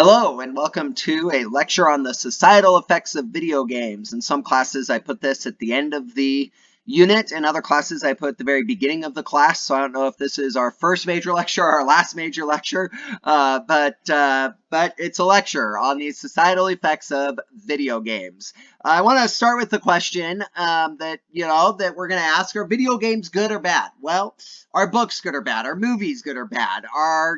Hello and welcome to a lecture on the societal effects of video games. In some classes I put this at the end of the unit, in other classes I put at the very beginning of the class, so I don't know if this is our first major lecture or our last major lecture, but it's a lecture on the societal effects of video games. I want to start with the question that we're going to ask: are video games good or bad? Well, are books good or bad? Are movies good or bad? Are,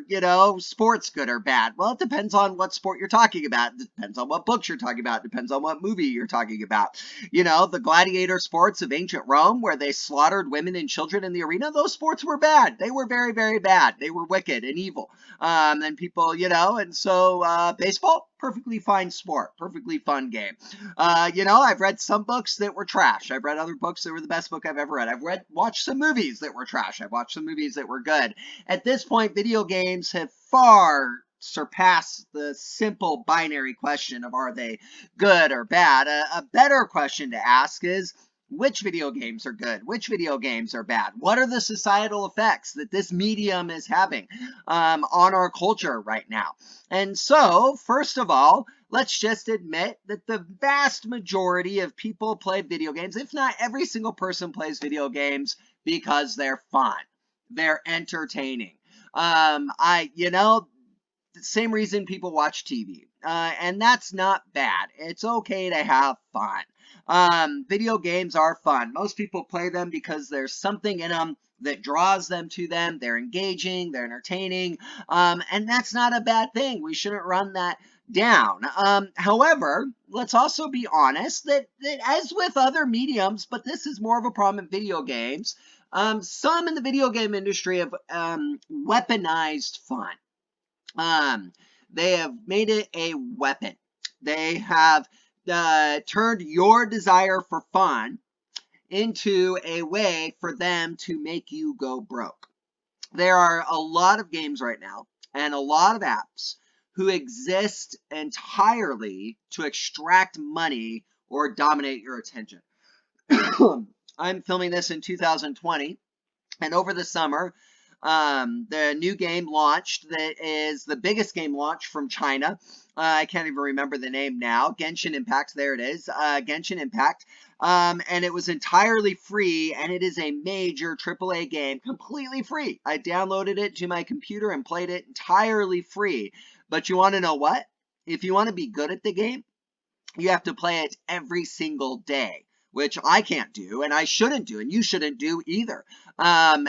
sports good or bad? Well, it depends on what sport you're talking about. It depends on what books you're talking about. It depends on what movie you're talking about. The gladiator sports of ancient Rome, where they slaughtered women and children in the arena, those sports were bad. They were very, very bad. They were wicked and evil. And people, and so baseball, perfectly fine sport, perfectly fun game. I've read some books that were trash. I've read other books that were the best book I've ever read. Watched some movies that were trash. I've watched some movies that were good. At this point, video games have far surpassed the simple binary question of are they good or bad. A better question to ask is, which video games are good? Which video games are bad? What are the societal effects that this medium is having on our culture right now? And so, first of all, let's just admit that the vast majority of people play video games, if not every single person plays video games, because they're fun. They're entertaining. The same reason people watch TV. And that's not bad. It's okay to have fun. Video games are fun. Most people play them because there's something in them that draws them to them. They're engaging, they're entertaining, and that's not a bad thing. We shouldn't run that down. However, let's also be honest that as with other mediums, but this is more of a problem in video games, some in the video game industry have weaponized fun. They have made it a weapon. They have turned your desire for fun into a way for them to make you go broke. There are a lot of games right now and a lot of apps who exist entirely to extract money or dominate your attention. I'm filming this in 2020, and over the summer, the new game launched that is the biggest game launch from China. I can't even remember the name now. Genshin Impact, there it is. Genshin Impact. And it was entirely free, and it is a major AAA game, completely free. I downloaded it to my computer and played it entirely free. But you want to know what? If you want to be good at the game, you have to play it every single day, which I can't do, and I shouldn't do, and you shouldn't do either. And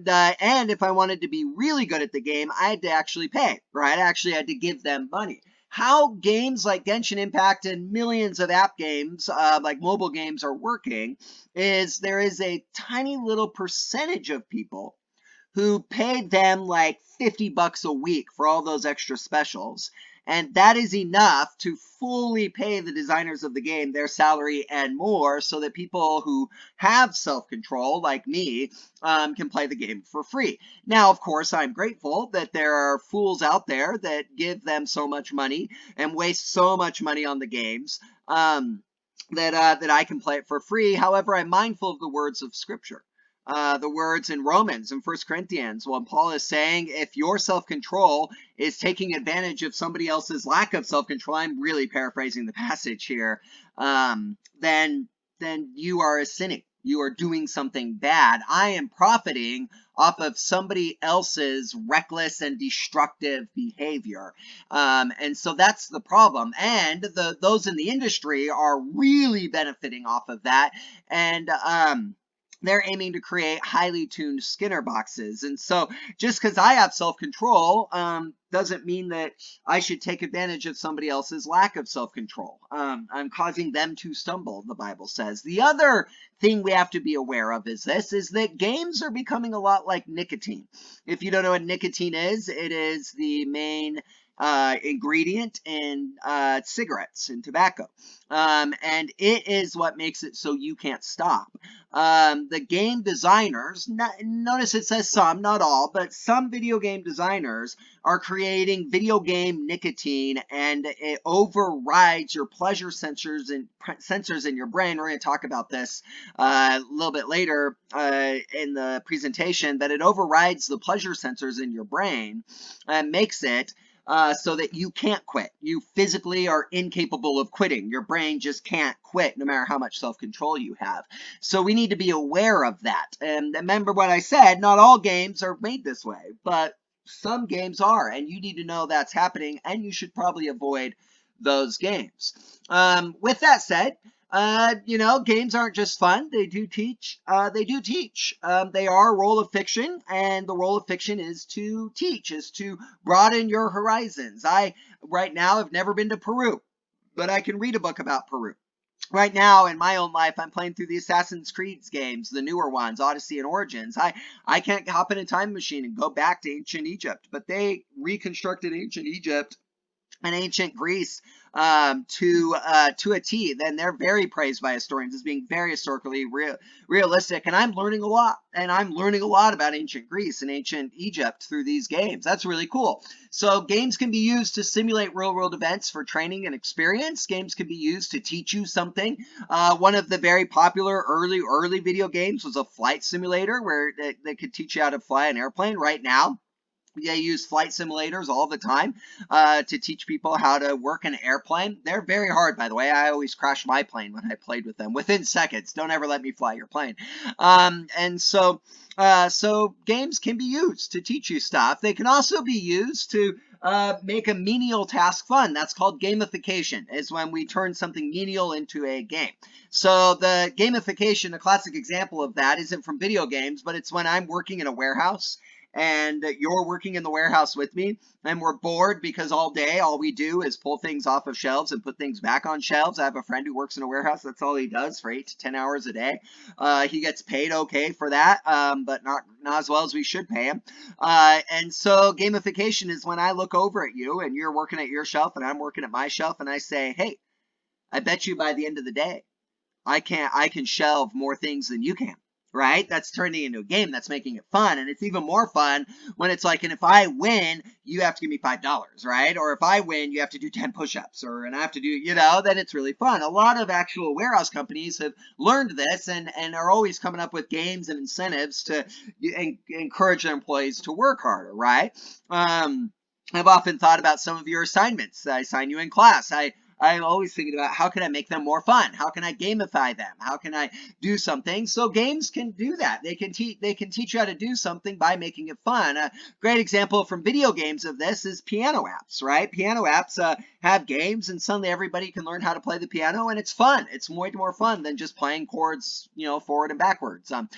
if I wanted to be really good at the game, I had to actually pay, right? I actually had to give them money. How games like Genshin Impact and millions of app games, like mobile games, are working is there is a tiny little percentage of people who paid them like $50 a week for all those extra specials. And that is enough to fully pay the designers of the game their salary and more, so that people who have self-control, like me, can play the game for free. Now, of course, I'm grateful that there are fools out there that give them so much money and waste so much money on the games that I can play it for free. However, I'm mindful of the words of Scripture. The words in Romans and 1 Corinthians, when Paul is saying, if your self-control is taking advantage of somebody else's lack of self-control, I'm really paraphrasing the passage here, then you are sinning. You are doing something bad. I am profiting off of somebody else's reckless and destructive behavior. And so that's the problem. And those in the industry are really benefiting off of that. And they're aiming to create highly tuned Skinner boxes. And so just because I have self-control doesn't mean that I should take advantage of somebody else's lack of self-control. I'm causing them to stumble, the Bible says. The other thing we have to be aware of is that games are becoming a lot like nicotine. If you don't know what nicotine is, it is the main ingredient in cigarettes and tobacco. And it is what makes it so you can't stop. The game designers, notice it says some, not all, but some video game designers are creating video game nicotine, and it overrides your pleasure sensors in your brain. We're going to talk about this a little bit later in the presentation, that it overrides the pleasure sensors in your brain and makes it so that you can't quit. You physically are incapable of quitting. Your brain just can't quit no matter how much self-control you have. So we need to be aware of that. And remember what I said, not all games are made this way, but some games are, and you need to know that's happening, and you should probably avoid those games. With that said, games aren't just fun. They do teach. They are a role of fiction, and the role of fiction is to teach, is to broaden your horizons. I, right now, have never been to Peru, but I can read a book about Peru. Right now, in my own life, I'm playing through the Assassin's Creed games, the newer ones, Odyssey and Origins. I can't hop in a time machine and go back to ancient Egypt, but they reconstructed ancient Egypt and ancient Greece to a T. Then they're very praised by historians as being very historically realistic. And I'm learning a lot. And I'm learning a lot about ancient Greece and ancient Egypt through these games. That's really cool. So games can be used to simulate real-world events for training and experience. Games can be used to teach you something. One of the very popular early video games was a flight simulator where they could teach you how to fly an airplane. Right now, they use flight simulators all the time to teach people how to work an airplane. They're very hard, by the way. I always crashed my plane when I played with them within seconds. Don't ever let me fly your plane. So games can be used to teach you stuff. They can also be used to make a menial task fun. That's called gamification. It's when we turn something menial into a game. So the gamification, a classic example of that, isn't from video games, but it's when I'm working in a warehouse and you're working in the warehouse with me, and we're bored because all day all we do is pull things off of shelves and put things back on shelves. I have a friend who works in a warehouse. That's all he does for 8 to 10 hours a day. He gets paid okay for that, but not as well as we should pay him. And so gamification is when I look over at you and you're working at your shelf and I'm working at my shelf, and I say, hey, I bet you by the end of the day, I can shelve more things than you can. Right? That's turning into a game. That's making it fun. And it's even more fun when it's like, and if I win, you have to give me $5, right? Or if I win, you have to do 10 push-ups, and I have to do, then it's really fun. A lot of actual warehouse companies have learned this and are always coming up with games and incentives to encourage their employees to work harder, right? I've often thought about some of your assignments. I assign you in class. I'm always thinking about how can I make them more fun? How can I gamify them? How can I do something? So games can do that. They can teach you how to do something by making it fun. A great example from video games of this is piano apps, right? Piano apps have games, and suddenly everybody can learn how to play the piano, and it's fun. It's way more fun than just playing chords, forward and backwards. And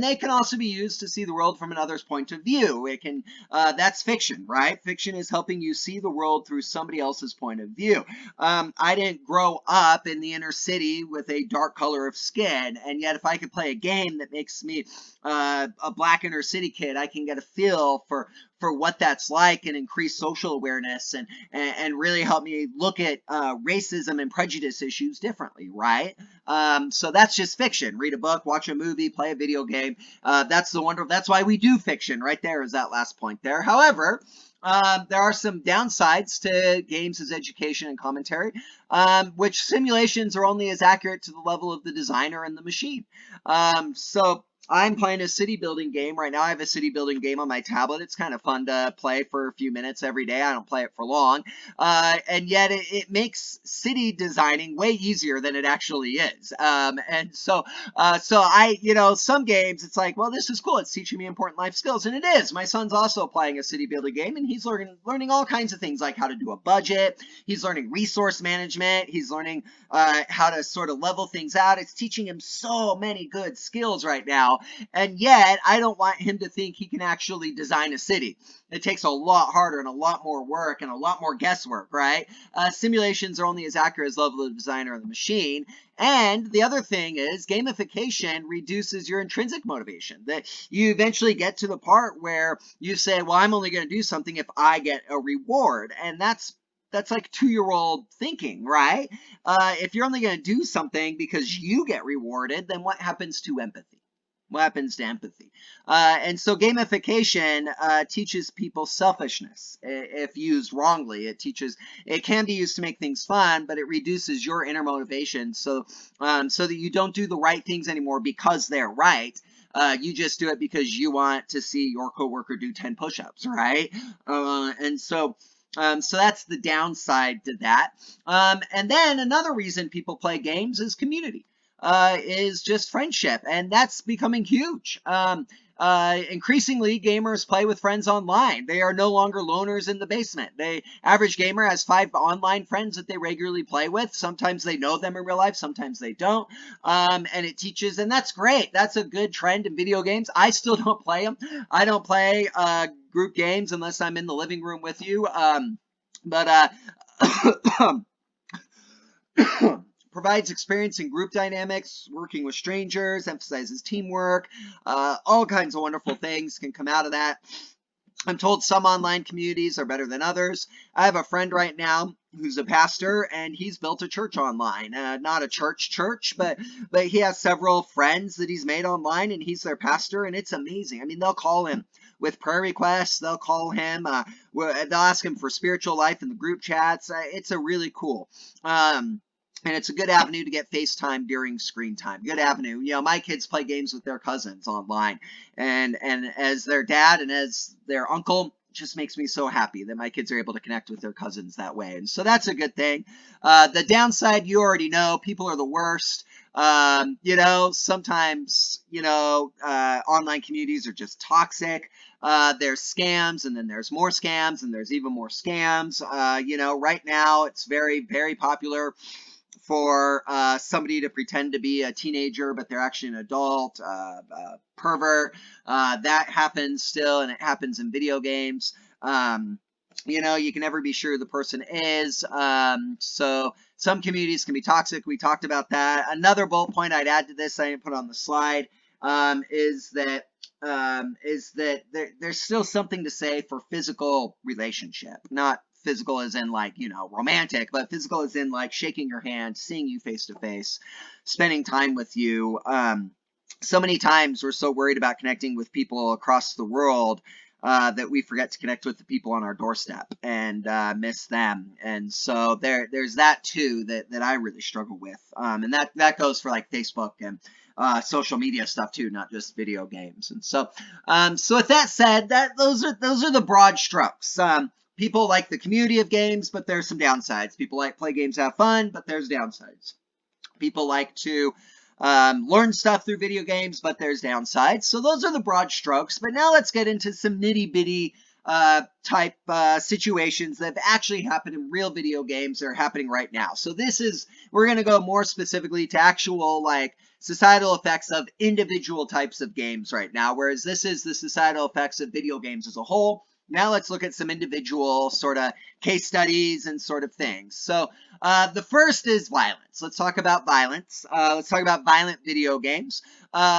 they can also be used to see the world from another's point of view. It can that's fiction, right? Fiction is helping you see the world through somebody else's point of view. I didn't grow up in the inner city with a dark color of skin, and yet if I could play a game that makes me a black inner city kid, I can get a feel for what that's like and increase social awareness and really help me look at racism and prejudice issues differently, right? So that's just fiction. Read a book, watch a movie, play a video game. That's why we do fiction. Right there is that last point there. However, there are some downsides to games as education and commentary, which simulations are only as accurate to the level of the designer and the machine. So I'm playing a city building game right now. I have a city building game on my tablet. It's kind of fun to play for a few minutes every day. I don't play it for long. And yet it makes city designing way easier than it actually is. So some games it's like, well, this is cool. It's teaching me important life skills. And it is. My son's also playing a city building game, and he's learning all kinds of things like how to do a budget. He's learning resource management. He's learning how to sort of level things out. It's teaching him so many good skills right now. And yet, I don't want him to think he can actually design a city. It takes a lot harder and a lot more work and a lot more guesswork, right? Simulations are only as accurate as the level of the designer and the machine. And the other thing is gamification reduces your intrinsic motivation. That you eventually get to the part where you say, well, I'm only going to do something if I get a reward. And that's like 2-year-old thinking, right? If you're only going to do something because you get rewarded, then what happens to empathy? What happens to empathy? And so gamification teaches people selfishness if used wrongly. It can be used to make things fun, but it reduces your inner motivation so that you don't do the right things anymore because they're right. You just do it because you want to see your coworker do 10 push-ups, right? So that's the downside to that. And then another reason people play games is community, is just friendship, and that's becoming huge. Increasingly, gamers play with friends online. They are no longer loners in the basement. The average gamer has 5 online friends that they regularly play with. Sometimes they know them in real life, sometimes they don't. And it teaches, and that's great. That's a good trend in video games. I still don't play them. I don't play group games unless I'm in the living room with you. But provides experience in group dynamics, working with strangers, emphasizes teamwork, all kinds of wonderful things can come out of that. I'm told some online communities are better than others. I have a friend right now who's a pastor, and he's built a church online. Not a church, but he has several friends that he's made online, and he's their pastor, and it's amazing. I mean, they'll call him with prayer requests. They'll call him. They'll ask him for spiritual life in the group chats. It's a really cool. And it's a good avenue to get FaceTime during screen time. Good avenue. You know, my kids play games with their cousins online. And as their dad and as their uncle, it just makes me so happy that my kids are able to connect with their cousins that way. And so that's a good thing. The downside, you already know, people are the worst. You know, sometimes, you know, online communities are just toxic. There's scams, and then there's more scams, and there's even more scams. You know, right now it's very, very popular for somebody to pretend to be a teenager, but they're actually an adult, pervert. That happens still, and it happens in video games. You know, you can never be sure who the person is. So some communities can be toxic. We talked about that. Another bullet point I'd add to this, I didn't put on the slide, is that there's still something to say for physical relationship, not physical as in like, you know, romantic, but physical as in like shaking your hand, seeing you face to face, spending time with you. So many times we're so worried about connecting with people across the world that we forget to connect with the people on our doorstep and miss them. And so there's that too that I really struggle with. And that goes for like Facebook and social media stuff too, not just video games. And so with that said, those are the broad strokes. People like the community of games, but there's some downsides. People like play games to have fun, but there's downsides. People like to learn stuff through video games, but there's downsides. So those are the broad strokes. But now let's get into some nitty-bitty type situations that have actually happened in real video games that are happening right now. So we're going to go more specifically to actual like societal effects of individual types of games right now, whereas this is the societal effects of video games as a whole. Now let's look at some individual sort of case studies and sort of things. So the first is violence. Let's talk about violence. Let's talk about violent video games.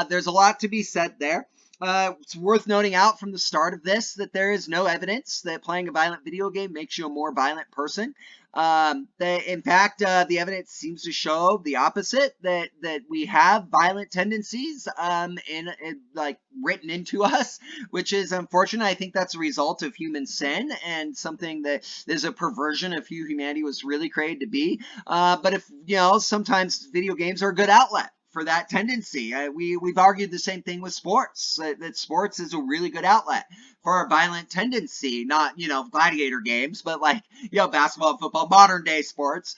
There's a lot to be said there. It's worth noting out from the start of this that there is no evidence that playing a violent video game makes you a more violent person. In fact, the evidence seems to show the opposite, that we have violent tendencies in like written into us, which is unfortunate. I think that's a result of human sin and something that is a perversion of who humanity was really created to be. But if, you know, sometimes video games are a good outlet for that tendency. We've argued the same thing with sports, that sports is a really good outlet for a violent tendency, not, you know, gladiator games, but like, you know, basketball, football, modern day sports.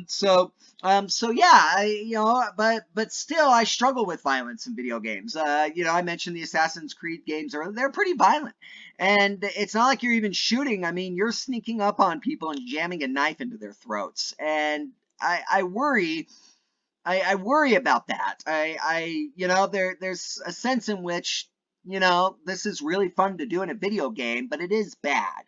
So yeah, you know, but still I struggle with violence in video games. You know, I mentioned the Assassin's Creed games they're pretty violent. And it's not like you're even shooting. I mean, you're sneaking up on people and jamming a knife into their throats. And I worry about that. You know, there's a sense in which, you know, this is really fun to do in a video game, but it is bad.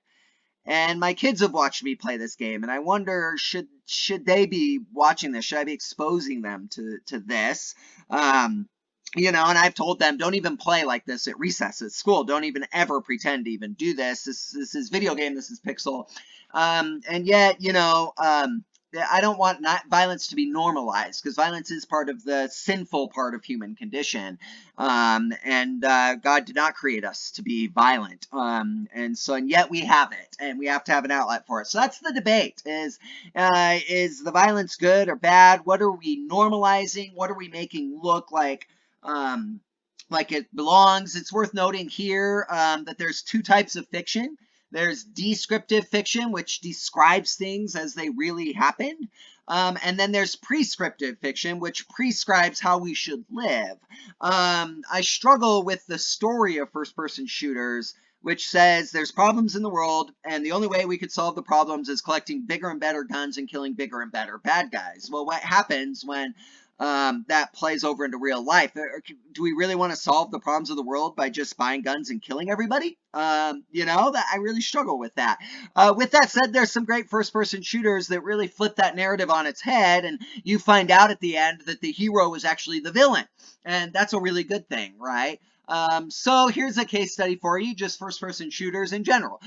And my kids have watched me play this game, and I wonder, should they be watching this? Should I be exposing them to this? You know, and I've told them, don't even play like this at recess at school. Don't even ever pretend to even do this. This is video game. This is Pixel. And yet, you know, I don't want violence to be normalized, because violence is part of the sinful part of human condition. And God did not create us to be violent. And yet we have it, and we have to have an outlet for it. So that's the debate, is the violence good or bad? What are we normalizing? What are we making look like like it belongs. It's worth noting here that there's two types of fiction. There's descriptive fiction, which describes things as they really happened. And then there's prescriptive fiction, which prescribes how we should live. I struggle with the story of first-person shooters, which says there's problems in the world, and the only way we could solve the problems is collecting bigger and better guns and killing bigger and better bad guys. Well, what happens when that plays over into real life? Do we really want to solve the problems of the world by just buying guns and killing everybody? That I really struggle with that. With that said, there's some great first-person shooters that really flip that narrative on its head, and you find out at the end that the hero is actually the villain, and that's a really good thing, right? So here's a case study for you, just first-person shooters in general.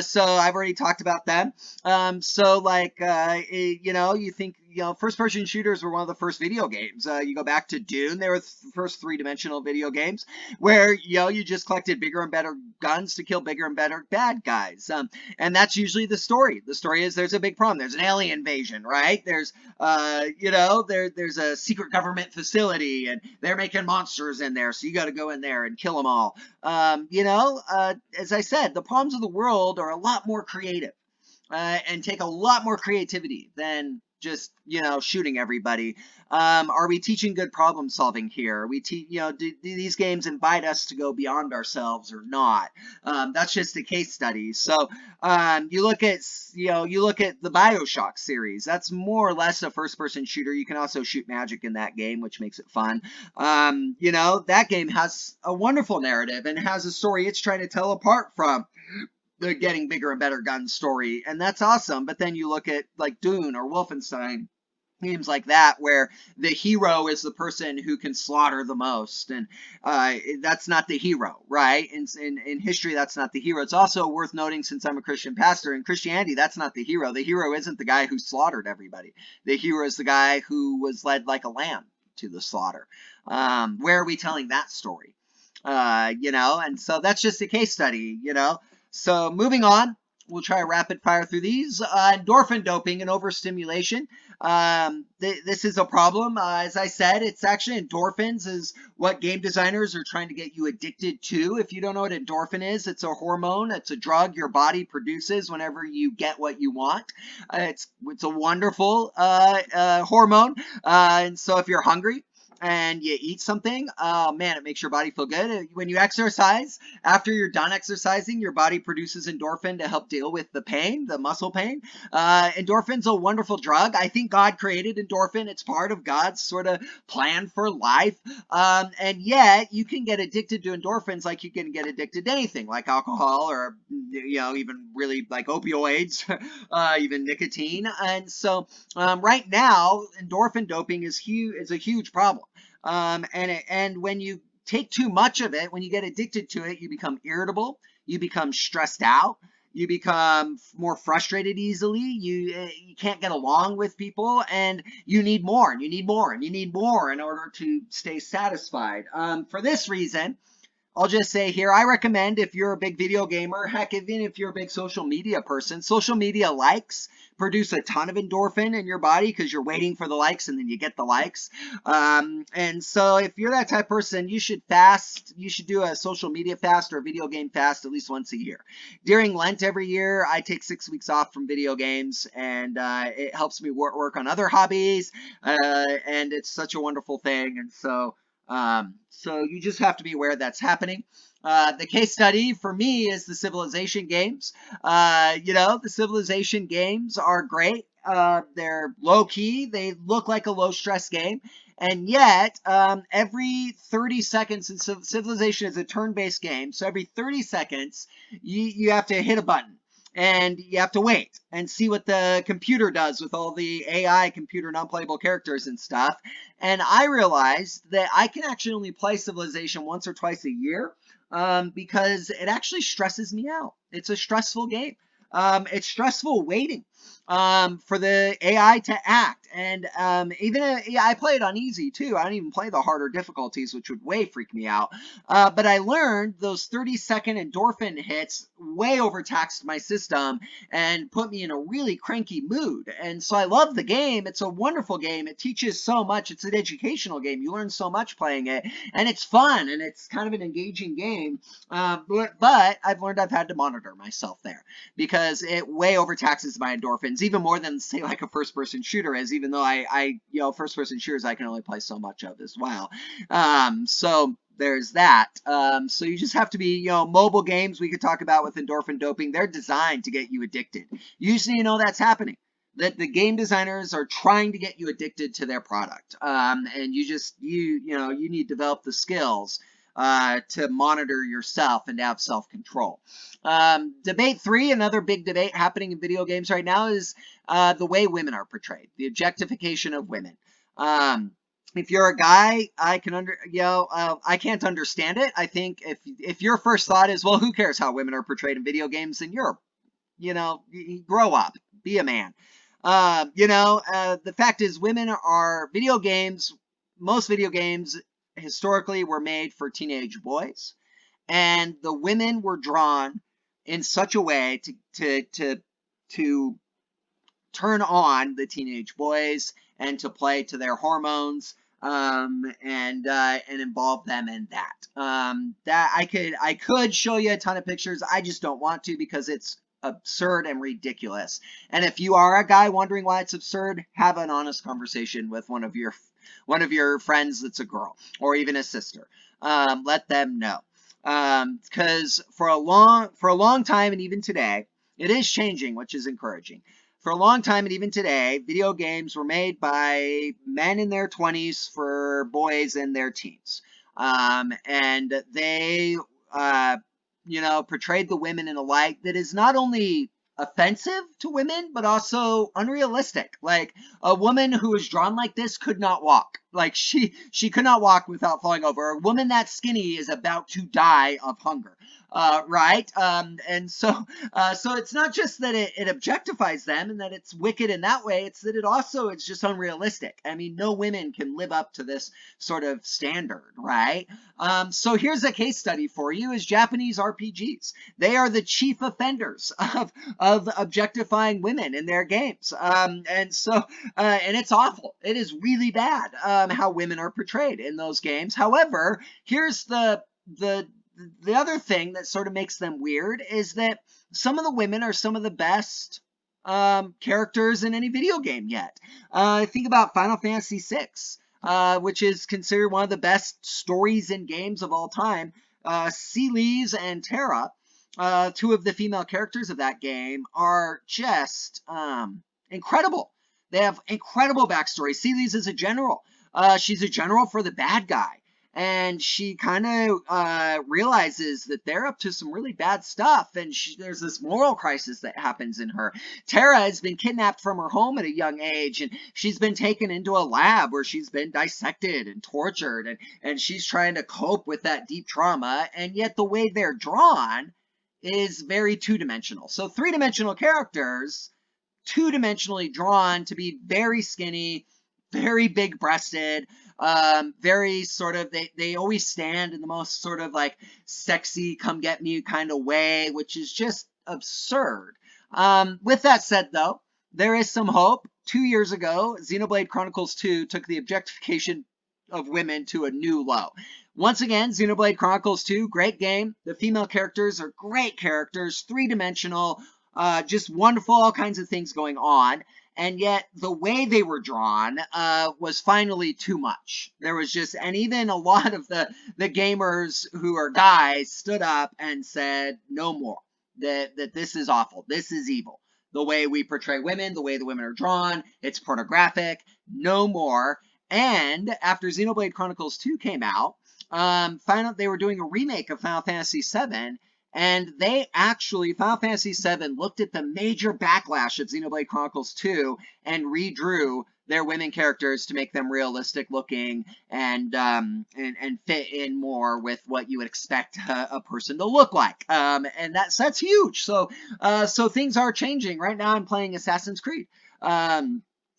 So I've already talked about them. You think, first-person shooters were one of the first video games. You go back to Dune, they were the first three-dimensional video games where, you just collected bigger and better guns to kill bigger and better bad guys. And that's usually the story. The story is there's a big problem. There's an alien invasion, right? There's a secret government facility and they're making monsters in there, so you got to go in there and kill them all. As I said, the problems of the world are a lot more creative and take a lot more creativity than just shooting everybody. Are we teaching good problem solving here? Do these games invite us to go beyond ourselves or not? That's just a case study. So you look at the BioShock series. That's more or less a first person shooter. You can also shoot magic in that game, which makes it fun. That game has a wonderful narrative and has a story it's trying to tell apart from the getting bigger and better gun story, and that's awesome. But then you look at like Dune or Wolfenstein, games like that, where the hero is the person who can slaughter the most, and that's not the hero, right? In history, that's not the hero. It's also worth noting, since I'm a Christian pastor, in Christianity, that's not the hero. The hero isn't the guy who slaughtered everybody. The hero is the guy who was led like a lamb to the slaughter. Where are we telling that story? And so that's just a case study, So moving on, we'll try to rapid fire through these. Endorphin doping and overstimulation. This is a problem. As I said, it's actually endorphins is what game designers are trying to get you addicted to. If you don't know what endorphin is, it's a hormone. It's a drug your body produces whenever you get what you want. It's a wonderful hormone. And so if you're hungry and you eat something, oh man, it makes your body feel good. When you exercise, after you're done exercising, your body produces endorphin to help deal with the pain, the muscle pain. Endorphin's a wonderful drug. I think God created endorphin. It's part of God's sort of plan for life. And yet you can get addicted to endorphins like you can get addicted to anything, like alcohol or, even really like opioids, even nicotine. And so right now, endorphin doping is a huge problem. And when you take too much of it, when you get addicted to it, you become irritable, you become stressed out, you become more frustrated easily, you can't get along with people, and you need more, and you need more, and you need more in order to stay satisfied. For this reason, I'll just say here, I recommend, if you're a big video gamer, heck, even if you're a big social media person, social media likes produce a ton of endorphin in your body because you're waiting for the likes and then you get the likes. And so if you're that type of person, you should fast. You should do a social media fast or a video game fast at least once a year. During Lent every year, I take 6 weeks off from video games, and it helps me work on other hobbies, and it's such a wonderful thing. And so you just have to be aware that's happening. The case study for me is the Civilization games. The Civilization games are great. They're low key. They look like a low stress game. And yet, every 30 seconds, and Civilization is a turn-based game, so every 30 seconds, you have to hit a button. And you have to wait and see what the computer does with all the AI computer non-playable characters and stuff. And I realized that I can actually only play Civilization once or twice a year because it actually stresses me out. It's a stressful game. It's stressful waiting. for the AI to act. And I play it on easy too. I don't even play the harder difficulties, which would way freak me out. But I learned those 30-second endorphin hits way overtaxed my system and put me in a really cranky mood. And so I love the game. It's a wonderful game. It teaches so much. It's an educational game. You learn so much playing it, and it's fun, and it's kind of an engaging game. But I've learned I've had to monitor myself there because it way overtaxes my endorphins, even more than, say, like a first-person shooter is, even though first-person shooters I can only play so much of as well. So there's that. So you just have to be, mobile games we could talk about with endorphin doping. They're designed to get you addicted. You just need to know that's happening. That the game designers are trying to get you addicted to their product. And you need to develop the skills to monitor yourself and to have self-control. Debate 3, another big debate happening in video games right now, is the way women are portrayed, the objectification of women. If you're a guy, I can't understand it. I think if your first thought is, well, who cares how women are portrayed in video games, then you grow up, be a man. The fact is, most video games historically were made for teenage boys, and the women were drawn in such a way to turn on the teenage boys and to play to their hormones, and involve them in that. That I could show you a ton of pictures. I just don't want to because it's absurd and ridiculous. And if you are a guy wondering why it's absurd, have an honest conversation with one of your friends that's a girl, or even a sister. Let them know. Because for a long time, and even today, it is changing, which is encouraging. For a long time, and even today, video games were made by men in their 20s for boys in their teens. And they, portrayed the women in a light that is not only offensive to women, but also unrealistic. Like, a woman who is drawn like this could not walk. Like, she could not walk without falling over. A woman that skinny is about to die of hunger. Right? And so it's not just that it objectifies them and that it's wicked in that way. It's that it's just unrealistic. I mean, no women can live up to this sort of standard, right? So here's a case study for you: is Japanese RPGs. They are the chief offenders of objectifying women in their games. And it's awful. It is really bad, how women are portrayed in those games. However, here's the other thing that sort of makes them weird is that some of the women are some of the best characters in any video game yet. Think about Final Fantasy VI, which is considered one of the best stories in games of all time. Celise and Terra, two of the female characters of that game, are just incredible. They have incredible backstory. Celise is a general. She's a general for the bad guy. And she kind of realizes that they're up to some really bad stuff, and there's this moral crisis that happens in her. Terra has been kidnapped from her home at a young age, and she's been taken into a lab where she's been dissected and tortured, and she's trying to cope with that deep trauma, and yet the way they're drawn is very two-dimensional. So three-dimensional characters, two-dimensionally drawn to be very skinny, very big-breasted, very sort of, they always stand in the most sort of like sexy come get me kind of way, which is just absurd. With that said, though, there is some hope. 2 years ago, Xenoblade Chronicles 2 took the objectification of women to a new low. Once again, Xenoblade Chronicles 2, great game. The female characters are great characters, three-dimensional, just wonderful, all kinds of things going on. And yet the way they were drawn was finally too much. There was and even a lot of the gamers who are guys stood up and said, no more, that this is awful, this is evil. The way we portray women, the way the women are drawn, it's pornographic, no more. And after Xenoblade Chronicles 2 came out, they were doing a remake of Final Fantasy VII, And they actually, Final Fantasy VII looked at the major backlash of Xenoblade Chronicles 2 and redrew their women characters to make them realistic looking and fit in more with what you would expect a person to look like. And that's huge. So things are changing. Right now I'm playing Assassin's Creed.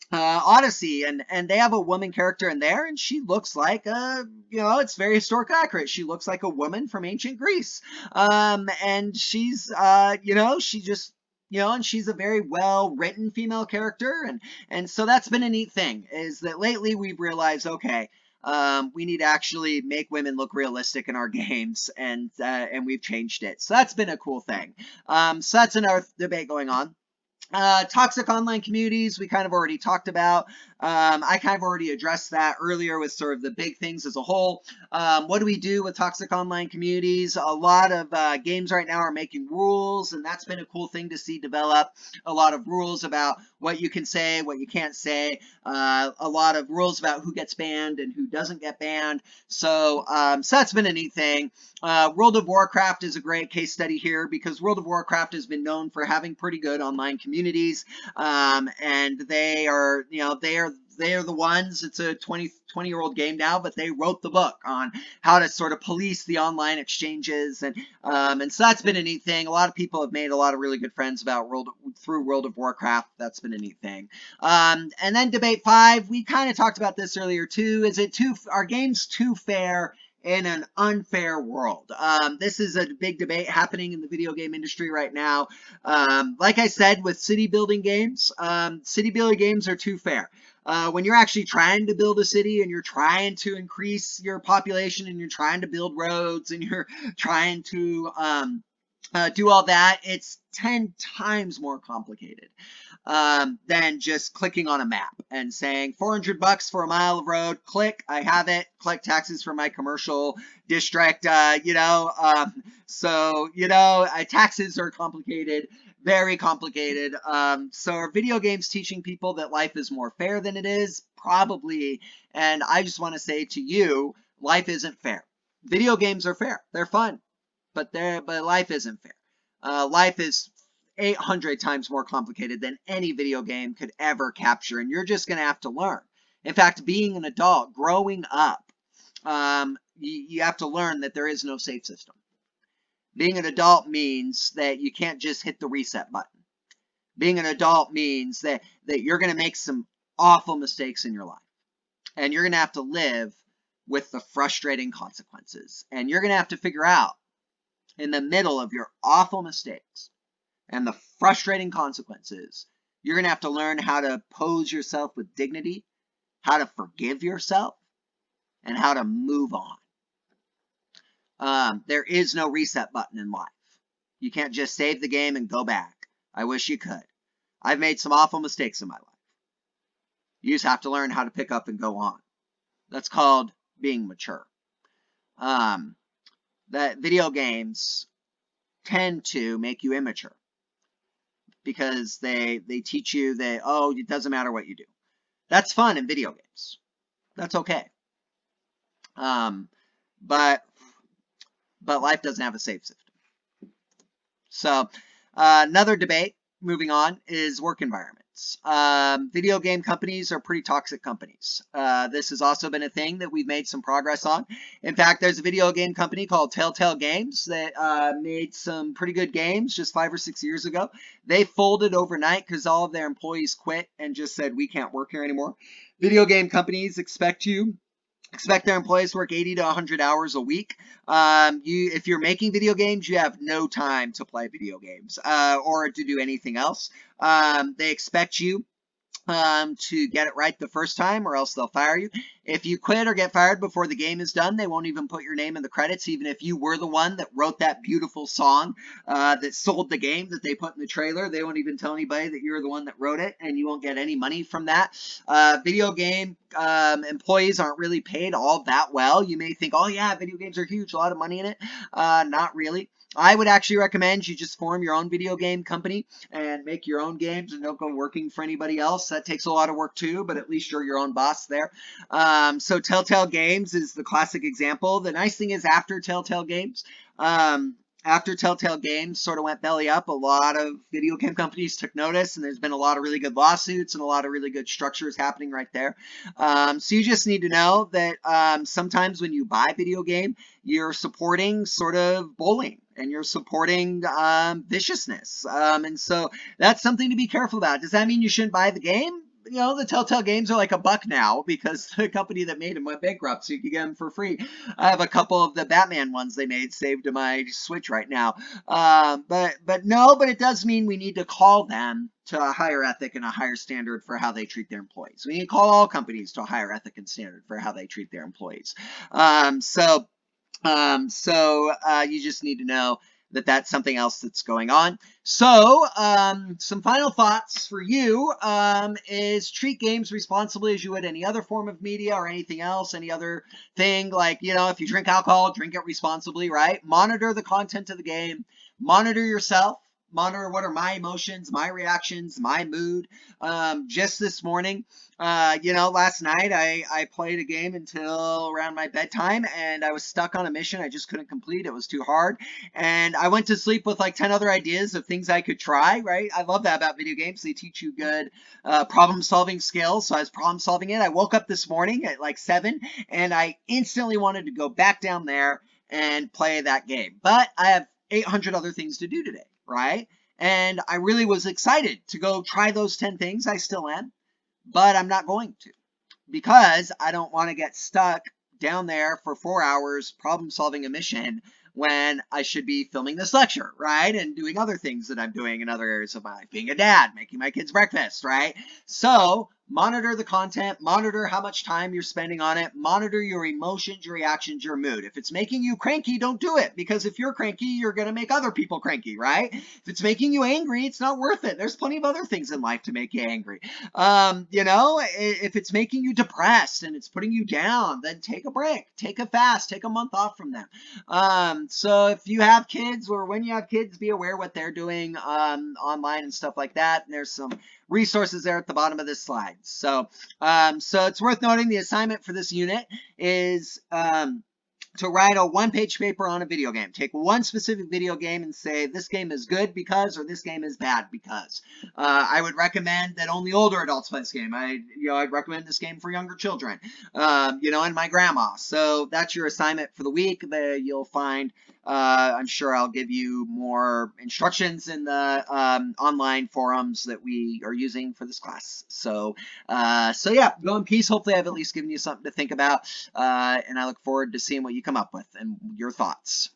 Odyssey, and they have a woman character in there, and she looks like it's very historically accurate. She looks like a woman from ancient Greece, and she's she just and she's a very well written female character, and so that's been a neat thing. Is that lately we've realized, okay, we need to actually make women look realistic in our games, and we've changed it. So that's been a cool thing. So that's another debate going on. Toxic online communities, we kind of already talked about. I kind of already addressed that earlier with sort of the big things as a whole. What do we do with toxic online communities? A lot of games right now are making rules, and that's been a cool thing to see develop. A lot of rules about what you can say, what you can't say. A lot of rules about who gets banned and who doesn't get banned. So that's been a neat thing. World of Warcraft is a great case study here because World of Warcraft has been known for having pretty good online communities, and they are the ones. It's a 20-year-old game now, but they wrote the book on how to sort of police the online exchanges, and so that's been a neat thing. A lot of people have made a lot of really good friends through World of Warcraft. That's been a neat thing. And then debate 5, we kind of talked about this earlier too. Are games too fair in an unfair world? This is a big debate happening in the video game industry right now. Like I said, with city building games are too fair. When you're actually trying to build a city and you're trying to increase your population and you're trying to build roads and you're trying to do all that, it's 10 times more complicated than just clicking on a map and saying $400 for a mile of road. Click, I have it. Collect taxes for my commercial district. Taxes are complicated, very complicated. So are video games teaching people that life is more fair than it is? Probably. And I just want to say to you, life isn't fair. Video games are fair. They're fun. But life isn't fair. Life is 800 times more complicated than any video game could ever capture, and you're just going to have to learn. In fact, being an adult, growing up, you have to learn that there is no safe system. Being an adult means that you can't just hit the reset button. Being an adult means that you're going to make some awful mistakes in your life, and you're going to have to live with the frustrating consequences, and you're going to have to figure out in the middle of your awful mistakes and the frustrating consequences, you're going to have to learn how to pose yourself with dignity, how to forgive yourself, and how to move on. There is no reset button in life. You can't just save the game and go back. I wish you could. I've made some awful mistakes in my life. You just have to learn how to pick up and go on. That's called being mature. That video games tend to make you immature because they teach you that, oh, it doesn't matter what you do. That's fun in video games. That's okay. But life doesn't have a safe system. So another debate, moving on, is work environments. Video game companies are pretty toxic companies. This has also been a thing that we've made some progress on. In fact, there's a video game company called Telltale Games that made some pretty good games just 5 or 6 years ago. They folded overnight because all of their employees quit and just said, we can't work here anymore. Video game companies expect their employees to work 80 to 100 hours a week. If you're making video games, you have no time to play video games or to do anything else. They expect you to get it right the first time or else they'll fire you. If you quit or get fired before the game is done, they won't even put your name in the credits, even if you were the one that wrote that beautiful song that sold the game that they put in the trailer. They won't even tell anybody that you're the one that wrote it, and you won't get any money from that. Video game employees aren't really paid all that well. You may think, oh yeah, video games are huge, a lot of money in it. Not really. I would actually recommend you just form your own video game company and make your own games and don't go working for anybody else. That takes a lot of work too, but at least you're your own boss there. So Telltale Games is the classic example. The nice thing is after Telltale Games, after Telltale Games sort of went belly up, a lot of video game companies took notice, and there's been a lot of really good lawsuits and a lot of really good structures happening right there. So you just need to know that sometimes when you buy a video game, you're supporting sort of bullying and you're supporting viciousness. And so that's something to be careful about. Does that mean you shouldn't buy the game? You know, the Telltale games are like $1 now because the company that made them went bankrupt, so you can get them for free. I have a couple of the Batman ones they made saved to my Switch right now. But it does mean we need to call them to a higher ethic and a higher standard for how they treat their employees. We need to call all companies to a higher ethic and standard for how they treat their employees. You just need to know that that's something else that's going on. So, some final thoughts for you is treat games responsibly as you would any other form of media or anything else, any other thing. Like, you know, if you drink alcohol, drink it responsibly, right? Monitor the content of the game. Monitor yourself. Monitor what are my emotions, my reactions, my mood. Just this morning, last night I played a game until around my bedtime, and I was stuck on a mission I just couldn't complete. It was too hard. And I went to sleep with like 10 other ideas of things I could try, right? I love that about video games. They teach you good problem solving skills. So I was problem solving it. I woke up this morning at like 7, and I instantly wanted to go back down there and play that game. But I have 800 other things to do today, right? And I really was excited to go try those 10 things. I still am, but I'm not going to because I don't want to get stuck down there for 4 hours problem solving a mission when I should be filming this lecture, right? And doing other things that I'm doing in other areas of my life, being a dad, making my kids breakfast, right? So monitor the content, monitor how much time you're spending on it, monitor your emotions, your reactions, your mood. If it's making you cranky, don't do it, because if you're cranky, you're going to make other people cranky, right? If it's making you angry, it's not worth it. There's plenty of other things in life to make you angry. If it's making you depressed and it's putting you down, then take a break, take a fast, take a month off from them. So if you have kids, or when you have kids, be aware what they're doing online and stuff like that. And there's some resources there at the bottom of this slide. So it's worth noting the assignment for this unit is to write a one-page paper on a video game. Take one specific video game and say, this game is good because, or this game is bad because. I would recommend that only older adults play this game. I'd recommend this game for younger children, and my grandma. So that's your assignment for the week. You'll find, I'm sure I'll give you more instructions in the online forums that we are using for this class. So yeah, go in peace. Hopefully I've at least given you something to think about, and I look forward to seeing what you come up with and your thoughts.